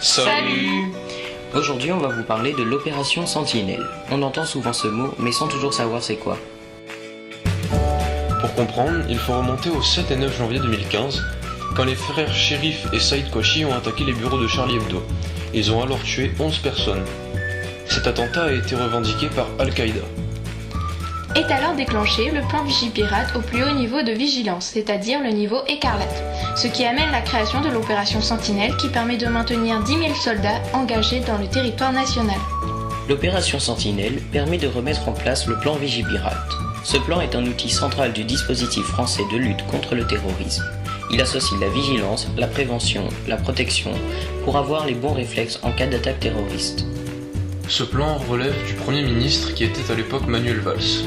Salut! Aujourd'hui, on va vous parler de l'opération Sentinelle. On entend souvent ce mot, mais sans toujours savoir c'est quoi. Pour comprendre, il faut remonter au 7 et 9 janvier 2015, quand les frères Sherif et Saïd Kouachi ont attaqué les bureaux de Charlie Hebdo. Ils ont alors tué 11 personnes. Cet attentat a été revendiqué par Al-Qaïda. Est alors déclenché le plan Vigipirate au plus haut niveau de vigilance, c'est-à-dire le niveau écarlate, ce qui amène la création de l'opération Sentinelle qui permet de maintenir 10 000 soldats engagés dans le territoire national. L'opération Sentinelle permet de remettre en place le plan Vigipirate. Ce plan est un outil central du dispositif français de lutte contre le terrorisme. Il associe la vigilance, la prévention, la protection pour avoir les bons réflexes en cas d'attaque terroriste. Ce plan relève du Premier ministre qui était à l'époque Manuel Valls.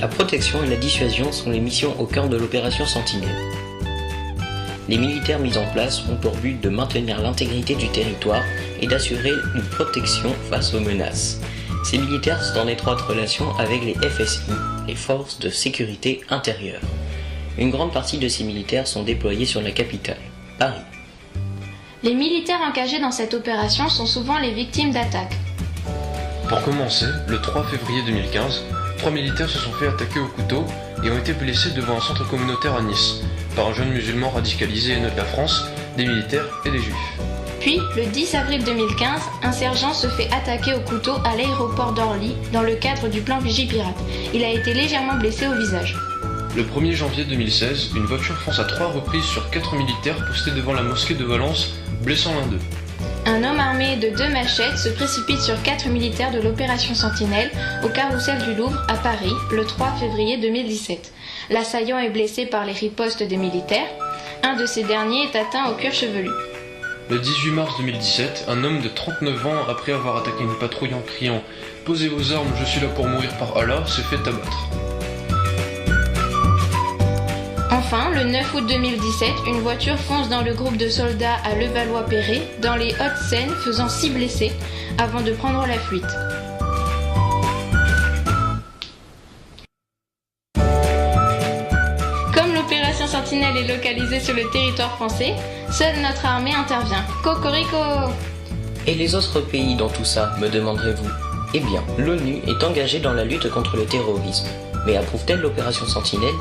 La protection et la dissuasion sont les missions au cœur de l'opération Sentinelle. Les militaires mis en place ont pour but de maintenir l'intégrité du territoire et d'assurer une protection face aux menaces. Ces militaires sont en étroite relation avec les FSI, les forces de sécurité intérieure. Une grande partie de ces militaires sont déployés sur la capitale, Paris. Les militaires engagés dans cette opération sont souvent les victimes d'attaques. Pour commencer, le 3 février 2015, 3 militaires se sont fait attaquer au couteau et ont été blessés devant un centre communautaire à Nice, par un jeune musulman radicalisé et de la France, des militaires et des juifs. Puis, le 10 avril 2015, un sergent se fait attaquer au couteau à l'aéroport d'Orly dans le cadre du plan Vigipirate. Il a été légèrement blessé au visage. Le 1er janvier 2016, une voiture fonce à 3 reprises sur 4 militaires postés devant la mosquée de Valence, blessant l'un d'eux. Un homme armé de 2 machettes se précipite sur 4 militaires de l'opération Sentinelle au carrousel du Louvre à Paris le 3 février 2017. L'assaillant est blessé par les ripostes des militaires. Un de ces derniers est atteint au cuir chevelu. Le 18 mars 2017, un homme de 39 ans, après avoir attaqué une patrouille en criant « Posez vos armes, je suis là pour mourir par Allah », s'est fait abattre. Enfin, le 9 août 2017, une voiture fonce dans le groupe de soldats à Levallois-Perret, dans les Hauts-de-Seine, faisant 6 blessés, avant de prendre la fuite. Comme l'opération Sentinelle est localisée sur le territoire français, seule notre armée intervient. Cocorico! Et les autres pays dans tout ça, me demanderez-vous? Eh bien, l'ONU est engagée dans la lutte contre le terrorisme. Mais approuve-t-elle l'opération Sentinelle?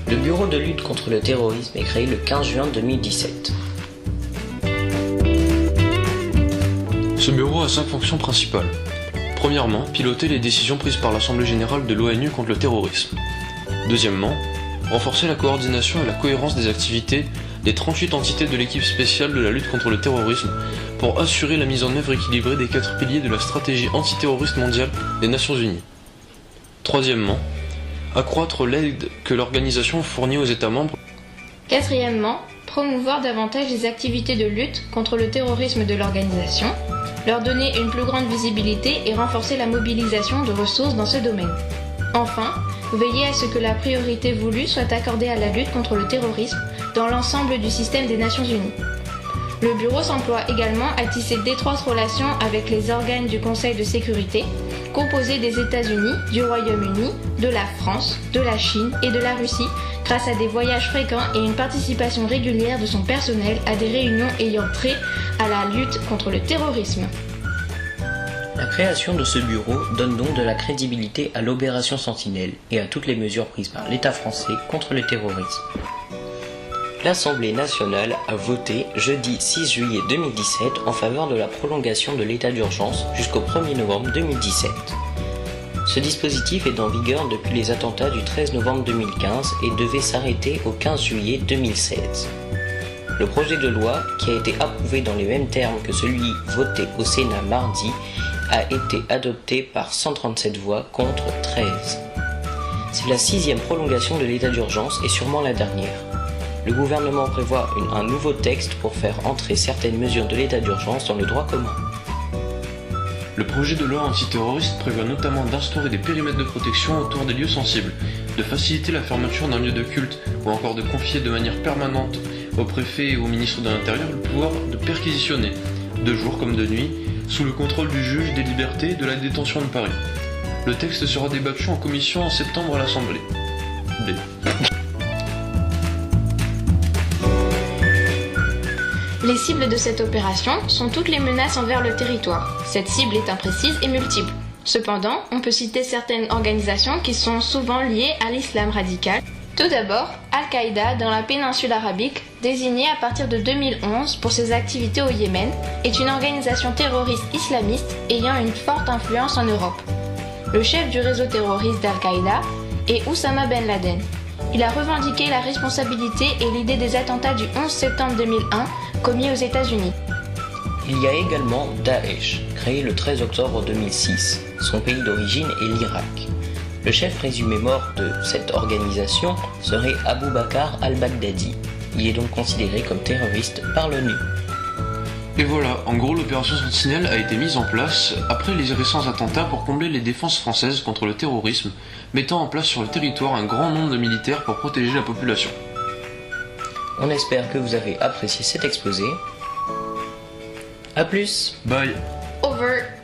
Le Bureau de lutte contre le terrorisme est créé le 15 juin 2017. Ce bureau a 5 fonctions principales. Premièrement, piloter les décisions prises par l'Assemblée générale de l'ONU contre le terrorisme. Deuxièmement, renforcer la coordination et la cohérence des activités des 38 entités de l'équipe spéciale de la lutte contre le terrorisme pour assurer la mise en œuvre équilibrée des 4 piliers de la stratégie antiterroriste mondiale des Nations Unies. Troisièmement, accroître l'aide que l'organisation fournit aux États membres. Quatrièmement, promouvoir davantage les activités de lutte contre le terrorisme de l'organisation, leur donner une plus grande visibilité et renforcer la mobilisation de ressources dans ce domaine. Enfin, veiller à ce que la priorité voulue soit accordée à la lutte contre le terrorisme dans l'ensemble du système des Nations Unies. Le Bureau s'emploie également à tisser d'étroites relations avec les organes du Conseil de sécurité, composés des États-Unis, du Royaume-Uni, de la France, de la Chine et de la Russie, grâce à des voyages fréquents et une participation régulière de son personnel à des réunions ayant trait à la lutte contre le terrorisme. La création de ce bureau donne donc de la crédibilité à l'opération Sentinelle et à toutes les mesures prises par l'État français contre le terrorisme. L'Assemblée nationale a voté jeudi 6 juillet 2017 en faveur de la prolongation de l'état d'urgence jusqu'au 1er novembre 2017. Ce dispositif est en vigueur depuis les attentats du 13 novembre 2015 et devait s'arrêter au 15 juillet 2016. Le projet de loi, qui a été approuvé dans les mêmes termes que celui voté au Sénat mardi, a été adopté par 137 voix contre 13. C'est la 6e prolongation de l'état d'urgence et sûrement la dernière. Le gouvernement prévoit un nouveau texte pour faire entrer certaines mesures de l'état d'urgence dans le droit commun. Le projet de loi antiterroriste prévoit notamment d'instaurer des périmètres de protection autour des lieux sensibles, de faciliter la fermeture d'un lieu de culte ou encore de confier de manière permanente au préfet et au ministre de l'Intérieur le pouvoir de perquisitionner, de jour comme de nuit, sous le contrôle du juge des libertés et de la détention de Paris. Le texte sera débattu en commission en septembre à l'Assemblée. Les cibles de cette opération sont toutes les menaces envers le territoire. Cette cible est imprécise et multiple. Cependant, on peut citer certaines organisations qui sont souvent liées à l'islam radical. Tout d'abord, Al-Qaïda dans la péninsule arabique, désignée à partir de 2011 pour ses activités au Yémen, est une organisation terroriste islamiste ayant une forte influence en Europe. Le chef du réseau terroriste d'Al-Qaïda est Oussama Ben Laden. Il a revendiqué la responsabilité et l'idée des attentats du 11 septembre 2001 commis aux États-Unis. Il y a également Daesh, créé le 13 octobre 2006. Son pays d'origine est l'Irak. Le chef présumé mort de cette organisation serait Abu Bakr al-Baghdadi. Il est donc considéré comme terroriste par l'ONU. Et voilà, en gros l'opération Sentinelle a été mise en place après les récents attentats pour combler les défenses françaises contre le terrorisme, mettant en place sur le territoire un grand nombre de militaires pour protéger la population. On espère que vous avez apprécié cet exposé. A plus. Bye. Over.